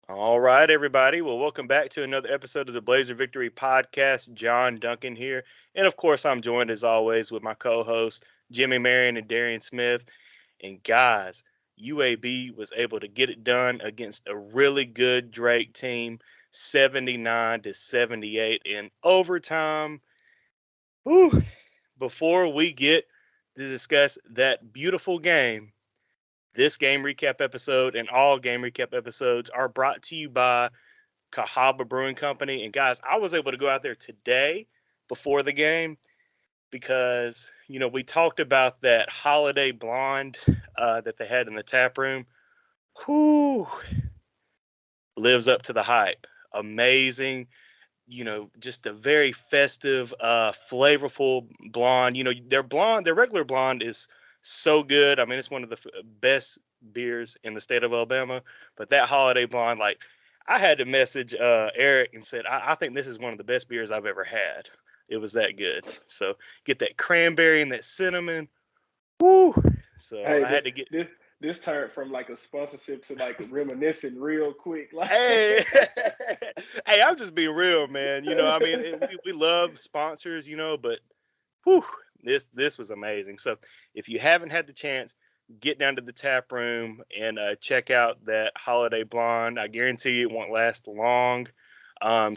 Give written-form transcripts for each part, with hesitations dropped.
All right, everybody. Well, welcome back to another episode of the Blazer Victory Podcast. John Duncan here. And of course, I'm joined as always with my co hosts, Jimmy Marion and Darian Smith. And guys, UAB was able to get it done against a really good Drake team, 79-78 in overtime. Whew. Before we get to discuss that beautiful game, this game recap episode and all game recap episodes are brought to you by Cahaba Brewing Company. And guys, I was able to go out there today before the game because we talked about that holiday blonde that they had in the tap room. Whoo, lives up to the hype. Amazing. Just a very festive, flavorful blonde. Their regular blonde is so good. I mean, it's one of the best beers in the state of Alabama. But that holiday blonde, like, I had to message Eric and said, I think this is one of the best beers I've ever had. It was that good. So get that cranberry and that cinnamon. Woo! So Hey, I this had to get. this this turned from like a sponsorship to like reminiscing real quick. Like, Hey, hey, I'm just being real, man. I mean, we love sponsors, but whew, this was amazing. So if you haven't had the chance, get down to the tap room and check out that holiday blonde. I guarantee you it won't last long.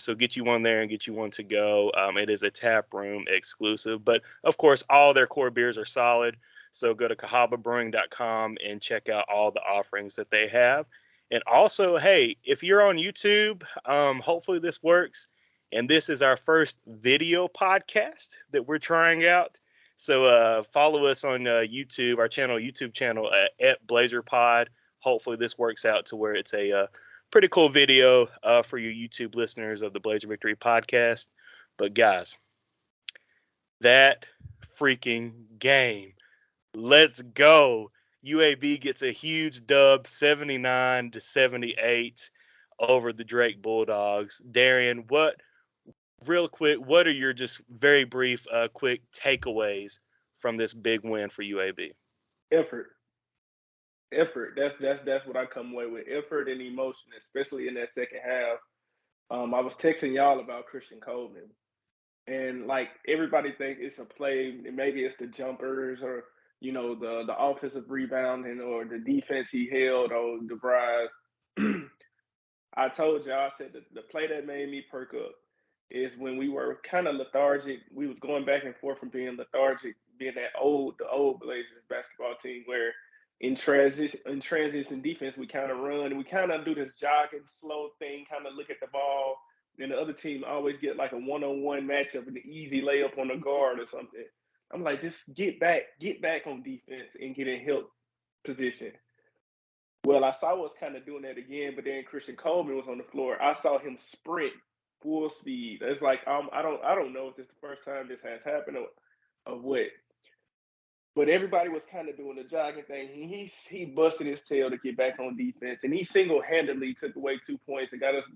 So get you one there and get you one to go. It is a tap room exclusive, but of course, all their core beers are solid. So go to cahababrewing.com and check out all the offerings that they have. And also, hey, if you're on YouTube, hopefully this works. And this is our first video podcast that we're trying out. So follow us on YouTube, our YouTube channel at Blazer Pod. Hopefully this works out to where it's a pretty cool video for your YouTube listeners of the Blazer Victory podcast. But guys, that freaking game. Let's go. UAB gets a huge dub, 79-78 over the Drake Bulldogs. Darian, real quick, what are your just very brief, quick takeaways from this big win for UAB? effort, effort. That's what I come away with. Effort and emotion, especially in that second half. I was texting y'all about Christian Coleman, and like everybody think it's a play, and maybe it's the jumpers or the offensive rebounding or the defense he held on the rise. I told y'all, I said the play that made me perk up is when we were kind of lethargic. We was going back and forth from being lethargic, being the old Blazers basketball team where in transition defense we kind of run, we kind of do this jogging slow thing, kind of look at the ball, and the other team always get like a one-on-one matchup and an easy layup on the guard or something. I'm like, just get back on defense and get in help position. Well, I saw us kind of doing that again, but then Christian Coleman was on the floor. I saw him sprint full speed. It's like I don't know if this is the first time this has happened or what, but everybody was kind of doing the jogging thing. He busted his tail to get back on defense, and he single handedly took away 2 points and got us,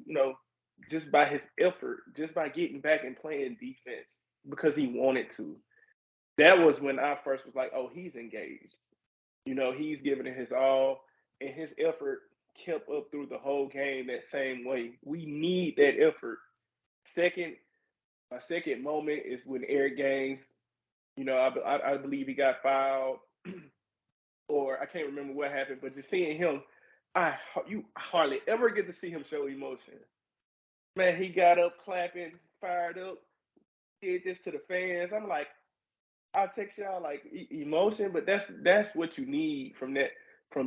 just by his effort, just by getting back and playing defense because he wanted to. That was when I first was like, oh, he's engaged. He's giving it his all, and his effort kept up through the whole game that same way. We need that effort. Second, my second moment is when Eric Gaines, I believe he got fouled, or I can't remember what happened, but just seeing him, you hardly ever get to see him show emotion. Man, he got up clapping, fired up, did this to the fans. I'm like, I text y'all like emotion, but that's what you need from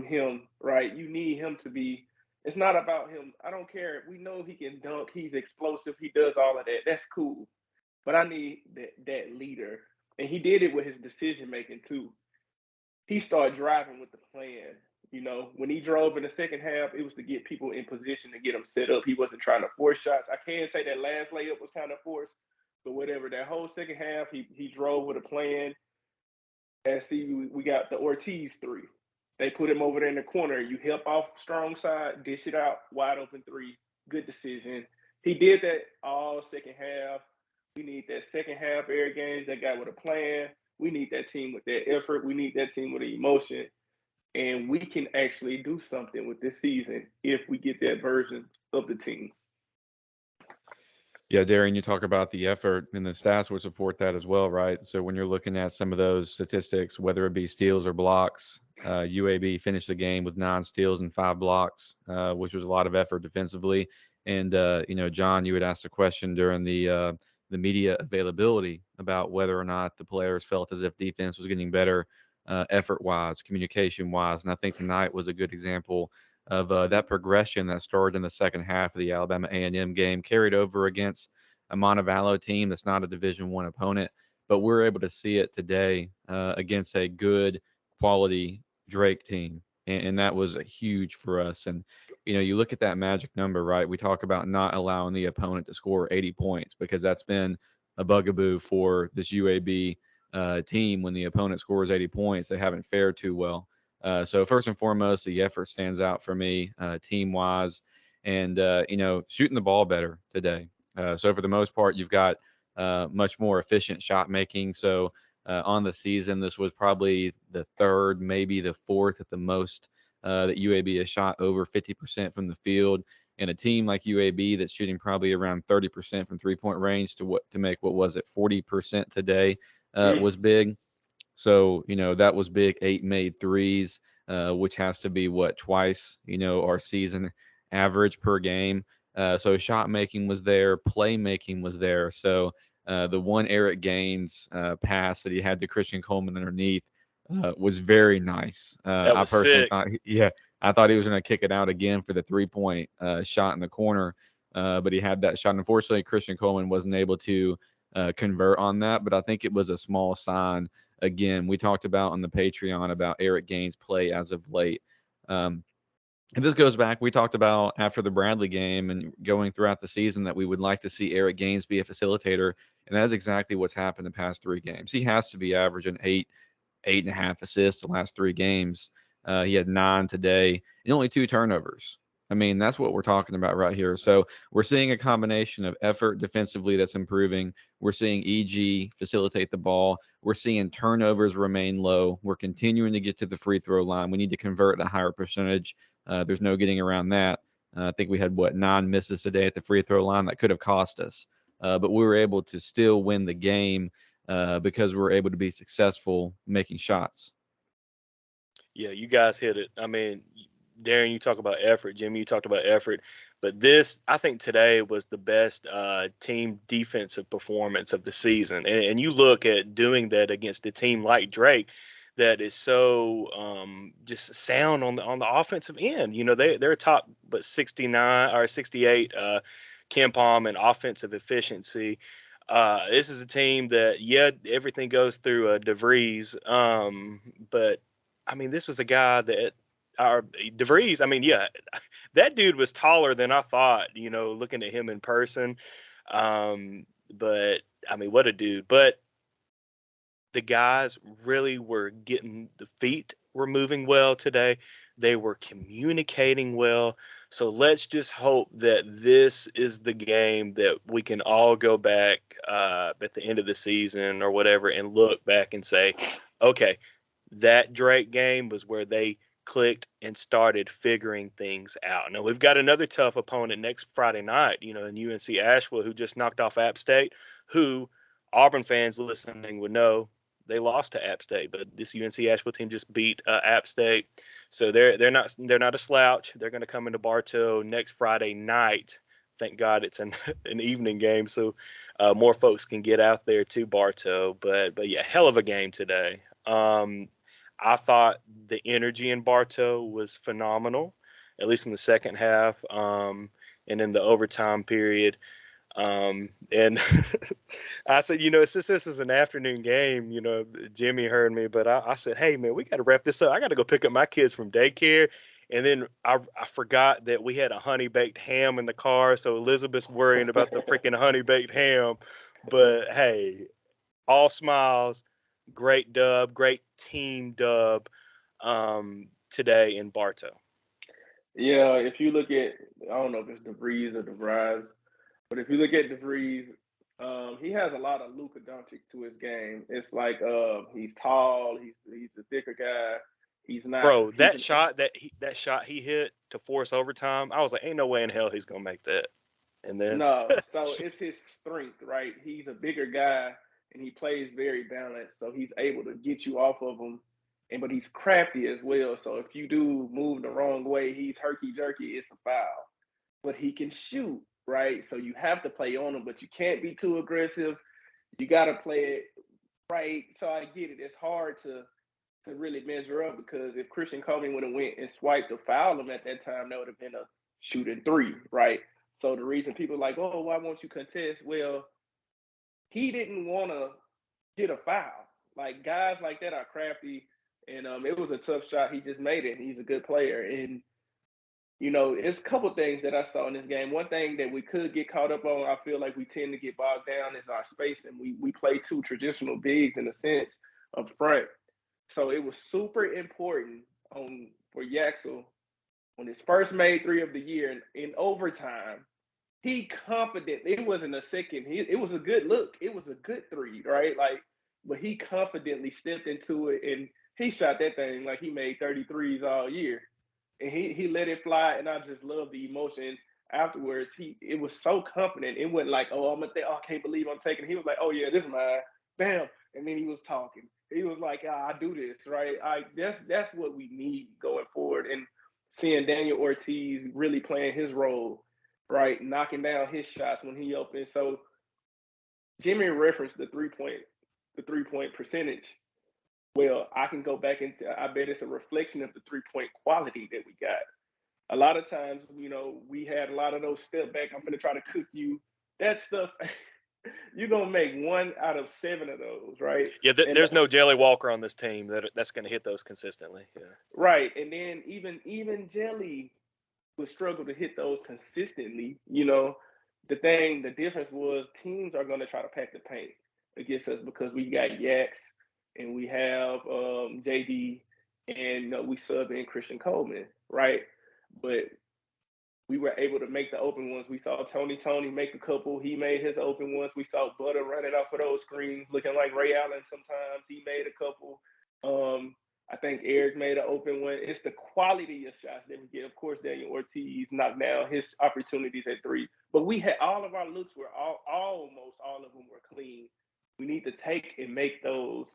him, right? You need him to be. It's not about him. I don't care. We know he can dunk. He's explosive. He does all of that. That's cool. But I need that leader, and he did it with his decision making too. He started driving with the plan. When he drove in the second half, it was to get people in position to get them set up. He wasn't trying to force shots. I can say that last layup was kind of forced, but whatever. That whole second half, he drove with a plan. And see, we got the Ortiz three. They put him over there in the corner. You help off strong side, dish it out, wide open three. Good decision. He did that all second half. We need that second half air games. That guy with a plan. We need that team with that effort. We need that team with the emotion. and we can actually do something with this season if we get that version of the team. Yeah, Darren, you talk about the effort, and the stats would support that as well, right? So when you're looking at some of those statistics, whether it be steals or blocks, UAB finished the game with 9 steals and 5 blocks, which was a lot of effort defensively. And John, you had asked a question during the media availability about whether or not the players felt as if defense was getting better, effort wise, communication wise, and I think tonight was a good example of that progression that started in the second half of the Alabama A&M game, carried over against a Montevallo team that's not a Division One opponent, but we're able to see it today against a good quality Drake team, and that was a huge for us. And you look at that magic number, right? We talk about not allowing the opponent to score 80 points because that's been a bugaboo for this UAB team. When the opponent scores 80 points, they haven't fared too well. So first and foremost, the effort stands out for me, team wise, and shooting the ball better today. So for the most part, you've got much more efficient shot making. So on the season, this was probably the third, maybe the fourth at the most that UAB has shot over 50% from the field. And a team like UAB that's shooting probably around 30% from 3-point range to make what was it 40% today Mm. was big. So, that was big, 8 made threes, which has to be what, twice, our season average per game. So shot making was there, play making was there. So the one Eric Gaines pass that he had to Christian Coleman underneath was very nice. That I was personally sick. thought, yeah, I thought he was going to kick it out again for the 3-point shot in the corner, but he had that shot. Unfortunately, Christian Coleman wasn't able to convert on that, but I think it was a small sign. Again, we talked about on the Patreon about Eric Gaines' play as of late. Um, and this goes back, we talked about after the Bradley game and going throughout the season that we would like to see Eric Gaines be a facilitator. And that is exactly what's happened the past 3 games. He has to be averaging 8.5 assists the last 3 games. He had 9 today and only 2 turnovers. I mean, that's what we're talking about right here. So we're seeing a combination of effort defensively that's improving. We're seeing EG facilitate the ball. We're seeing turnovers remain low. We're continuing to get to the free throw line. We need to convert at a higher percentage. There's no getting around that. I think we had, 9 misses today at the free throw line that could have cost us. But we were able to still win the game because we're able to be successful making shots. Yeah, you guys hit it. I mean, Darren, you talk about effort. Jimmy, you talked about effort. But this, I think today was the best team defensive performance of the season. And you look at doing that against a team like Drake that is so just sound on the offensive end. They're top but 69 or 68 Ken Palm in offensive efficiency. This is a team that, yeah, everything goes through DeVries, but I mean, this was a guy that, our DeVries. I mean, yeah, that dude was taller than I thought. Looking at him in person, but I mean, what a dude! But the guys really were getting, the feet were moving well today. They were communicating well. So let's just hope that this is the game that we can all go back at the end of the season or whatever and look back and say, okay, that Drake game was where they clicked and started figuring things out. Now we've got another tough opponent next Friday night, in UNC Asheville, who just knocked off App State, who Auburn fans listening would know they lost to App State, but this UNC Asheville team just beat App State, so they're not a slouch. They're going to come into Bartow next Friday night. Thank God it's an evening game, so more folks can get out there to Bartow. But yeah, hell of a game today. I thought the energy in Bartow was phenomenal, at least in the second half, and in the overtime period. And I said, since this is an afternoon game, Jimmy heard me, but I said, hey, man, we got to wrap this up. I got to go pick up my kids from daycare. And then I forgot that we had a honey baked ham in the car. So Elizabeth's worrying about the freaking honey baked ham. But hey, all smiles, great dub, great team dub today in Bartow. Yeah, if you look at, I don't know if it's DeVries or DeVries, but if you look at DeVries, he has a lot of Luka Doncic to his game. It's like he's tall, he's a thicker guy. He's not. Bro, He's that shot he hit to force overtime, I was like, ain't no way in hell he's gonna make that. And then no. So it's his strength, right? He's a bigger guy and he plays very balanced, so he's able to get you off of him. And but he's crafty as well. So if you do move the wrong way, he's herky jerky. It's a foul. But he can shoot, right? So you have to play on him, but you can't be too aggressive. You got to play it right. So I get it. It's hard to really measure up because if Christian Coleman would have went and swiped to foul him at that time, that would have been a shooting three, right? So the reason people are like, oh, why won't you contest? Well, he didn't want to get a foul. Like guys like that are crafty, and it was a tough shot. He just made it. He's a good player, and it's a couple things that I saw in this game. One thing that we could get caught up on, I feel like we tend to get bogged down is our space, and we play two traditional bigs in a sense up front. So it was super important for Yaxel on his first made three of the year in overtime. He confident. It wasn't a second. It was a good look. It was a good three, right? Like, but he confidently stepped into it and he shot that thing like he made 33s all year, and he let it fly. And I just love the emotion afterwards. It was so confident. It wasn't like, oh, I'm gonna think, oh, I can't believe I'm taking it. He was like, oh yeah, this is mine. Bam. And then he was talking. He was like, I do this, right? That's what we need going forward. And seeing Daniel Ortiz really playing his role, right? Knocking down his shots when he opened. So Jimmy referenced the three-point percentage. Well, I can go back into I bet it's a reflection of the three-point quality that we got. A lot of times, we had a lot of those step back, I'm gonna try to cook you. That stuff you're gonna make 1 out of 7 of those, right? yeah, And there's no Jelly Walker on this team that's gonna hit those consistently. Yeah. right, and then even Jelly would struggle to hit those consistently. The difference was teams are gonna try to pack the paint against us because we got Yaks and we have JD and we sub in Christian Coleman, right? But we were able to make the open ones. We saw Tony make a couple. He made his open ones. We saw Butter running off of those screens, looking like Ray Allen sometimes. He made a couple. I think Eric made an open one. It's the quality of shots that we get. Of course, Daniel Ortiz knocked down his opportunities at three. But we had all of our looks were almost all of them were clean. We need to take and make those.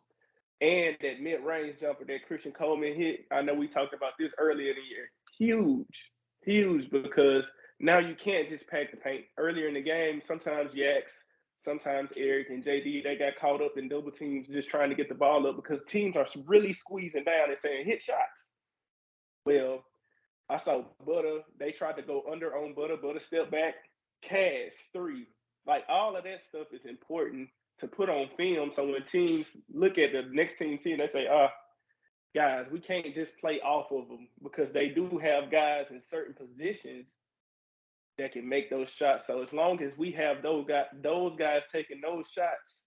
And that mid-range jumper that Christian Coleman hit, I know we talked about this earlier in the year. Huge, because now you can't just pack the paint. Earlier in the game, sometimes Yaks, sometimes Eric and JD, they got caught up in double teams just trying to get the ball up because teams are really squeezing down and saying, hit shots. Well, I saw Butter. They tried to go under on Butter. Butter step back, cash, three. Like, all of that stuff is important to put on film. So when teams look at the next team, they say, guys, we can't just play off of them because they do have guys in certain positions that can make those shots. So as long as we have those guys taking those shots,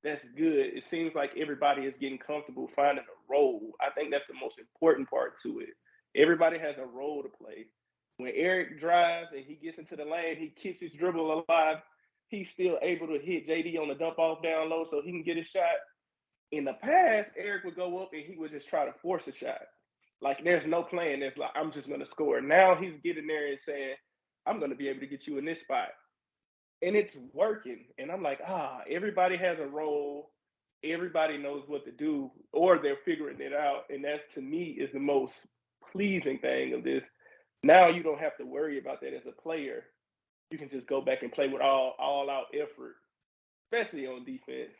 that's good. It seems like everybody is getting comfortable finding a role. I think that's the most important part to it. Everybody has a role to play. When Eric drives and he gets into the lane, he keeps his dribble alive. He's still able to hit JD on the dump off down low so he can get a shot. In the past, Eric would go up and he would just try to force a shot. Like there's no plan. There's like, I'm just going to score. Now he's getting there and saying, I'm going to be able to get you in this spot. And it's working. And I'm like, everybody has a role. Everybody knows what to do, or they're figuring it out. And that, to me, is the most pleasing thing of this. Now you don't have to worry about that as a player. You can just go back and play with all out effort, especially on defense.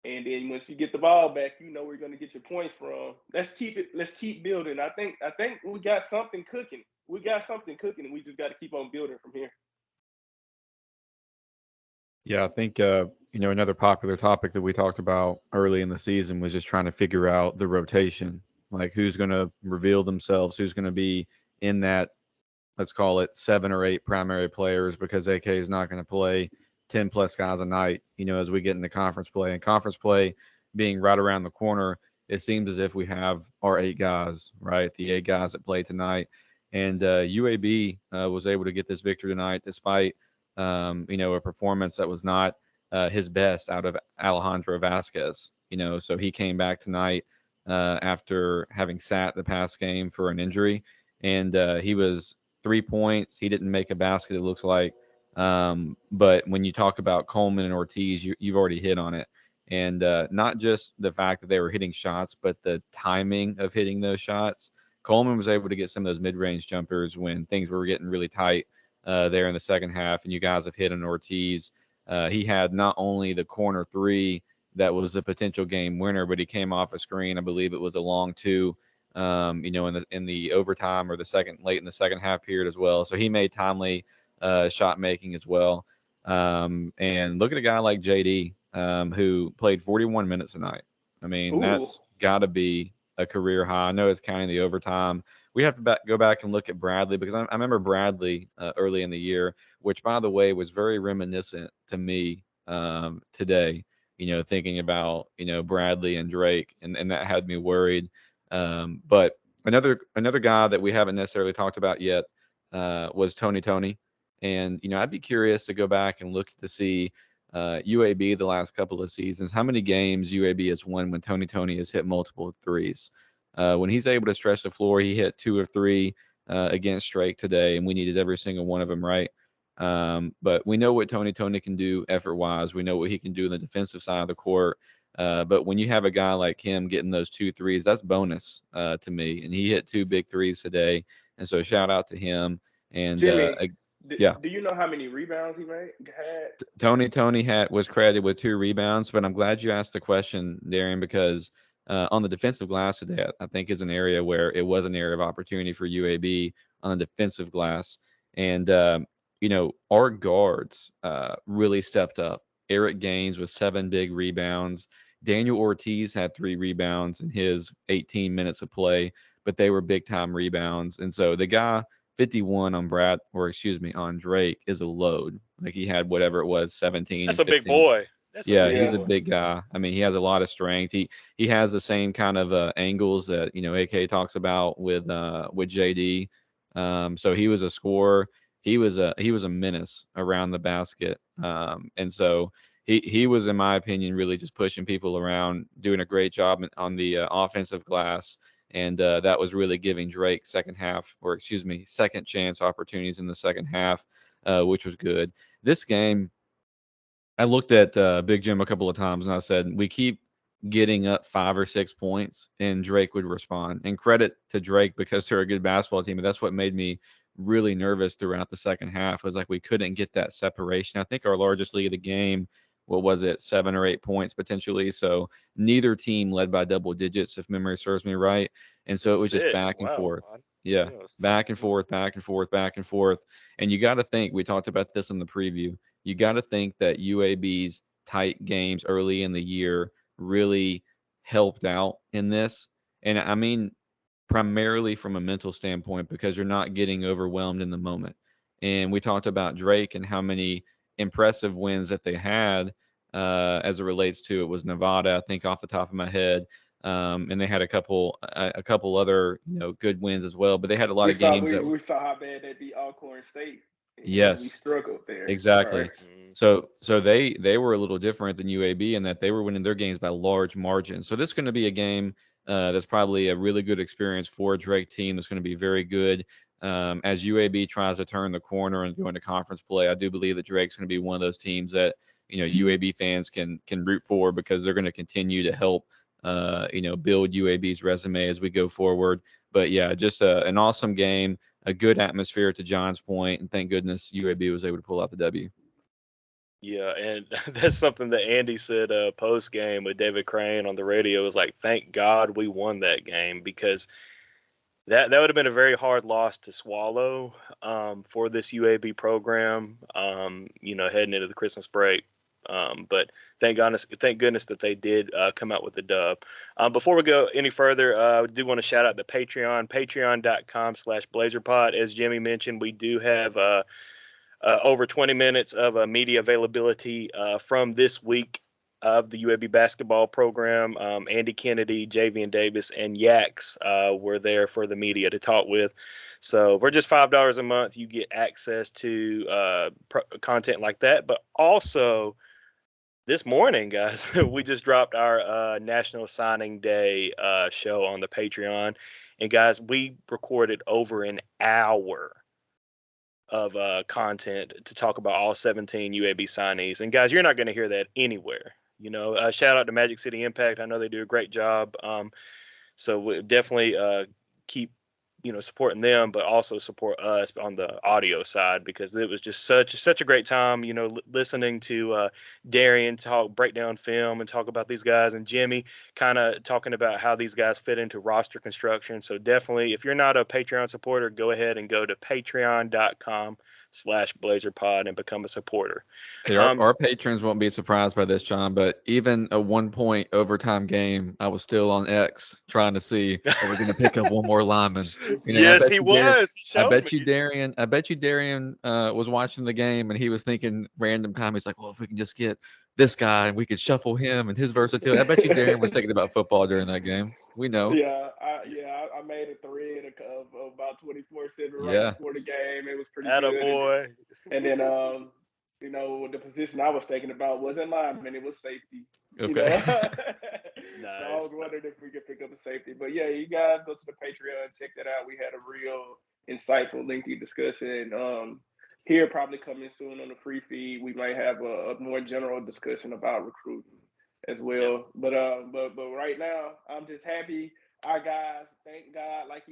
And then once you get the ball back, you know where you're going to get your points from. Let's keep building. I think we got something cooking. And we just got to keep on building from here. Yeah, I think another popular topic that we talked about early in the season was just trying to figure out the rotation, like who's going to reveal themselves, who's going to be in that, let's call it 7 or 8 primary players, because AK is not going to play 10 plus guys a night, as we get into conference play. And conference play being right around the corner, it seems as if we have our 8 guys, right? The 8 guys that play tonight. And UAB was able to get this victory tonight despite, a performance that was not his best out of Alejandro Vasquez. So he came back tonight after having sat the past game for an injury, and he was 3 points. He didn't make a basket. It looks like. But when you talk about Coleman and Ortiz, you've already hit on it. And not just the fact that they were hitting shots, but the timing of hitting those shots. Coleman was able to get some of those mid-range jumpers when things were getting really tight there in the second half, and you guys have hit on Ortiz. He had not only the corner three that was a potential game winner, but he came off a screen. I believe it was a long two, in the overtime or the second late in the second half period as well. So he made timely shot making as well. And look at a guy like JD, who played 41 minutes tonight. I mean, Ooh. that's got to be a career high. I know it's counting the overtime. We have to go back and look at Bradley because I remember Bradley early in the year, which, by the way, was very reminiscent to me today. Thinking about Bradley and Drake, and that had me worried. But another guy that we haven't necessarily talked about yet was Tony. And I'd be curious to go back and look to see UAB the last couple of seasons, how many games UAB has won when Tony has hit multiple threes. When he's able to stretch the floor, he hit 2 of 3 against Drake today, and we needed every single one of them, right? But we know what Tony can do effort wise. We know what he can do in the defensive side of the court. But when you have a guy like him getting those 2 threes, that's bonus to me. And he hit 2 big threes today. And so shout out to him. And Jimmy, yeah, do you know how many rebounds he had? Tony was credited with 2 rebounds. But I'm glad you asked the question, Darian, because on the defensive glass today, I think is an area where it was an area of opportunity for UAB on the defensive glass. And our guards really stepped up. Eric Gaines with 7 big rebounds. Daniel Ortiz had 3 rebounds in his 18 minutes of play, but they were big time rebounds. And so the guy 51 on Drake is a load. Like he had whatever it was, 17 That's and a big 15. boy. That's a Yeah, big Yeah. he's a boy. big guy. I mean, he has a lot of strength. He has the same kind of angles that AK talks about with JD. So he was a scorer. He was a menace around the basket. And so he was, in my opinion, really just pushing people around, doing a great job on the offensive glass. And that was really giving Drake second chance opportunities in the second half, which was good. This game, I looked at Big Jim a couple of times and I said, we keep getting up 5 or 6 points and Drake would respond. And credit to Drake because they're a good basketball team. But that's what made me really nervous throughout the second half was like we couldn't get that separation. I think our largest lead of the game, what was it, 7 or 8 points potentially. So neither team led by double digits, if memory serves me right. And so it was just 6. back and Wow. forth. Yeah, Yes. back and forth, back and forth, back and forth. And you got to think, we talked about this in the preview, you got to think that UAB's tight games early in the year really helped out in this. And I mean, primarily from a mental standpoint, because you're not getting overwhelmed in the moment. And we talked about Drake and how many impressive wins that they had as it relates to it was Nevada, I think off the top of my head. And they had a couple other good wins as well, but they had a lot We of saw games that we saw how bad they beat Alcorn State, and we yes, struggled there. exactly. Right. Mm. So they were a little different than UAB in that they were winning their games by large margins. So this is going to be a game that's probably a really good experience for a Drake team. That's going to be very good as UAB tries to turn the corner and go into conference play. I do believe that Drake's going to be one of those teams that UAB fans can root for because they're going to continue to help build UAB's resume as we go forward. But yeah, just an awesome game, a good atmosphere to John's point, and thank goodness UAB was able to pull out the W. Yeah, and that's something that Andy said post game with David Crane on the radio. It was like, thank God we won that game because that would have been a very hard loss to swallow for this UAB program. Heading into the Christmas break. But thank goodness that they did come out with the dub. Before we go any further, I do want to shout out the Patreon, patreon.com/BlazerPod. As Jimmy mentioned, we do have over 20 minutes of media availability from this week of the UAB basketball program. Andy Kennedy, Javian Davis, and Yax were there for the media to talk with. So we're just $5 a month. You get access to content like that, but also This morning, guys, we just dropped our National Signing Day show on the Patreon, and guys, we recorded over an hour of content to talk about all 17 UAB signees. And guys, you're not going to hear that anywhere. Shout out to Magic City Impact. I know they do a great job. So we definitely keep supporting them, but also support us on the audio side, because it was just such a great time, listening to Darian break down film and talk about these guys, and Jimmy kind of talking about how these guys fit into roster construction. So definitely, if you're not a Patreon supporter, go ahead and go to patreon.com/blazerpod and become a supporter. Hey, our patrons won't be surprised by this, John, but even a 1-point overtime game, I was still on X trying to see if we're going to pick up one more lineman. Yes, he was. He I showed bet me. you Darian was watching the game and he was thinking random time. He's like, well, if we can just get this guy and we could shuffle him and his versatility. I bet you Darian was thinking about football during that game. We know. I made a thread of about 24/7 right Yeah. before the game. It was pretty good. Attaboy. And then the position I was thinking about wasn't lineman; it was safety. Okay. So I Nice. was wondering if we could pick up a safety. But yeah, you guys go to the Patreon, check that out. We had a real insightful, lengthy discussion. Here probably coming soon on the free feed. We might have a more general discussion about recruiting as well. Yep. But right now, I'm just happy our guys, thank God, like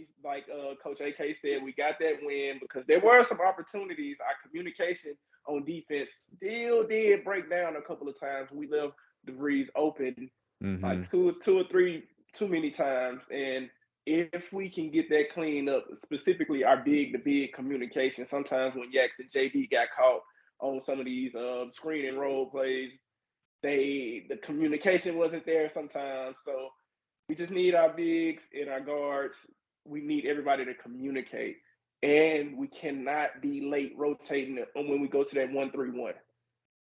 Coach AK said, we got that win because there were some opportunities. Our communication on defense still did break down a couple of times. We left DeVries open like two or three too many times. And if we can get that cleaned up, specifically our big to big communication, sometimes when Yax and JD got caught on some of these screen and roll plays, the communication wasn't there sometimes. So we just need our bigs and our guards. We need everybody to communicate. And we cannot be late rotating when we go to that 1-3-1.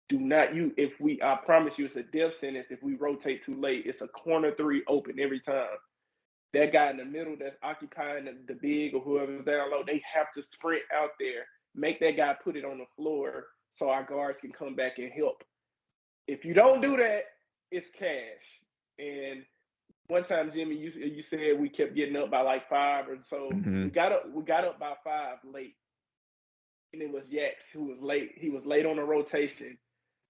Do not I promise you it's a death sentence if we rotate too late. It's a corner three open every time. That guy in the middle that's occupying the big or whoever's down low, they have to sprint out there, make that guy put it on the floor so our guards can come back and help. If you don't do that, it's cash. And one time, Jimmy, you said we kept getting up by like 5 or so. We got up by 5 late, and it was Yax who was late. He was late on the rotation,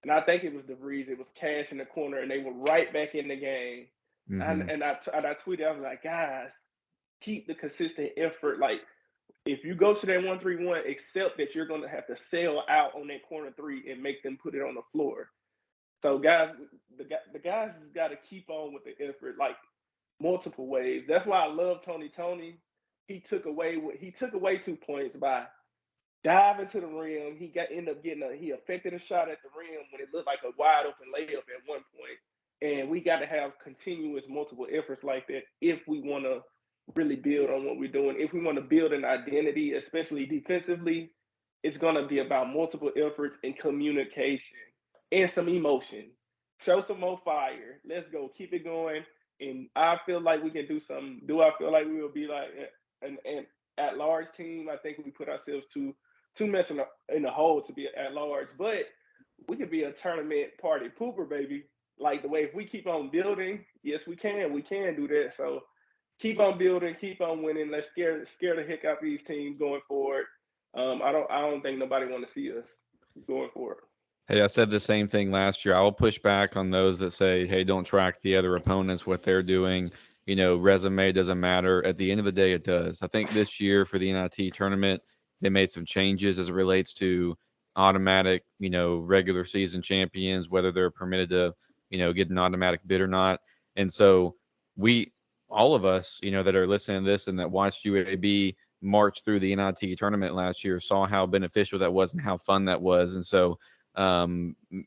and I think it was DeVries. It was Cash in the corner, and they were right back in the game. And I tweeted, I was like, guys, keep the consistent effort. Like, if you go to that 1-3-1, accept that you're going to have to sail out on that corner three and make them put it on the floor. So, guys, the guys just got to keep on with the effort, like multiple ways. That's why I love Tony. He took away 2 points by diving to the rim. He affected a shot at the rim when it looked like a wide open layup at one point. And we got to have continuous multiple efforts like that if we want to really build on what we're doing. If we want to build an identity, especially defensively, it's going to be about multiple efforts and communication and some emotion. Show some more fire. Let's go. Keep it going. And I feel like we can do something. Do I feel like we will be like an at-large team? I think we put ourselves too much in the hole to be at large. But we could be a tournament party pooper, baby. Like the way if we keep on building, yes, we can. We can do that. So keep on building, keep on winning. Let's scare the heck out of these teams going forward. I don't think nobody want to see us going forward. Hey, I said the same thing last year. I will push back on those that say, hey, don't track the other opponents, what they're doing. Resume doesn't matter. At the end of the day, it does. I think this year for the NIT tournament, they made some changes as it relates to automatic, regular season champions, whether they're permitted to, get an automatic bid or not. And so all of us, that are listening to this and that watched UAB march through the NIT tournament last year saw how beneficial that was and how fun that was. And so,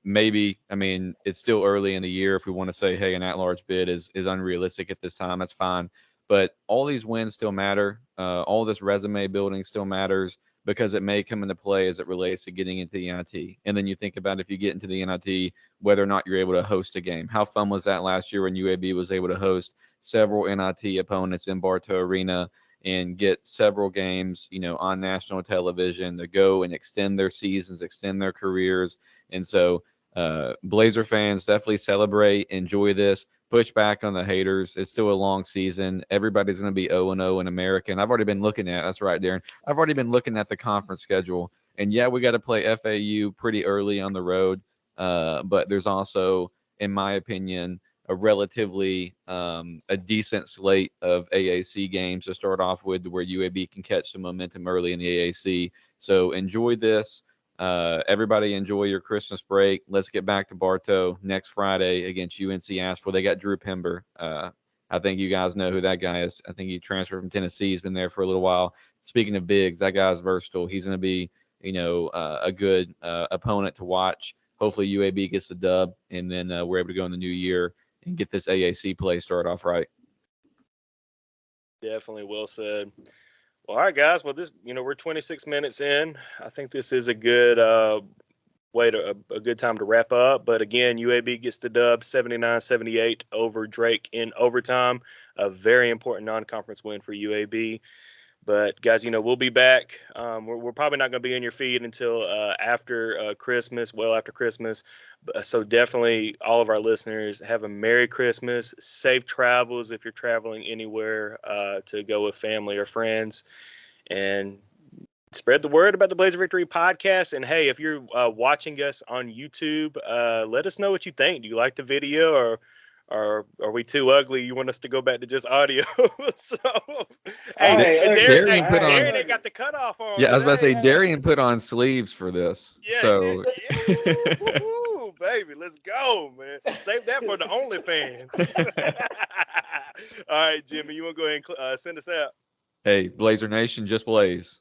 maybe, it's still early in the year. If we want to say, hey, an at-large bid is unrealistic at this time, that's fine. But all these wins still matter. All this resume building still matters because it may come into play as it relates to getting into the NIT. And then you think about if you get into the NIT, whether or not you're able to host a game. How fun was that last year when UAB was able to host several NIT opponents in Bartow Arena and get several games, on national television to go and extend their seasons, extend their careers. And so Blazer fans, definitely celebrate, enjoy this, push back on the haters. It's still a long season. Everybody's going to be 0-0 in America. And I've already been looking at, that's right, Darren. I've already been looking at the conference schedule. And yeah, we got to play FAU pretty early on the road. But there's also, in my opinion, a relatively a decent slate of AAC games to start off with, where UAB can catch some momentum early in the AAC. So enjoy this. Everybody enjoy your Christmas break. Let's get back to Bartow next Friday against UNC Asheville. They got Drew Pember. I think you guys know who that guy is. I think he transferred from Tennessee. He's been there for a little while. Speaking of bigs, that guy's versatile. He's going to be, a good opponent to watch. Hopefully UAB gets the dub, and then we're able to go in the new year and get this AAC play started off right. Definitely well said. Well, all right, guys. Well, we're 26 minutes in. I think this is a good a good time to wrap up. But again, UAB gets the dub 79-78 over Drake in overtime. A very important non-conference win for UAB. But guys, we'll be back. We're probably not going to be in your feed until after Christmas, well after Christmas. So definitely, all of our listeners, have a Merry Christmas, safe travels if you're traveling anywhere to go with family or friends, and spread the word about the Blazer Victory podcast. And hey, if you're watching us on YouTube, let us know what you think. Do you like the video, or are we too ugly? You want us to go back to just audio? So, Darren ain't got the cutoff on. Yeah, I was about to say, Darian put on sleeves for this. Yeah, so Woo, baby, let's go, man. Save that for the OnlyFans. All right, Jimmy, you want to go ahead and send us out? Hey, Blazer Nation, just blaze.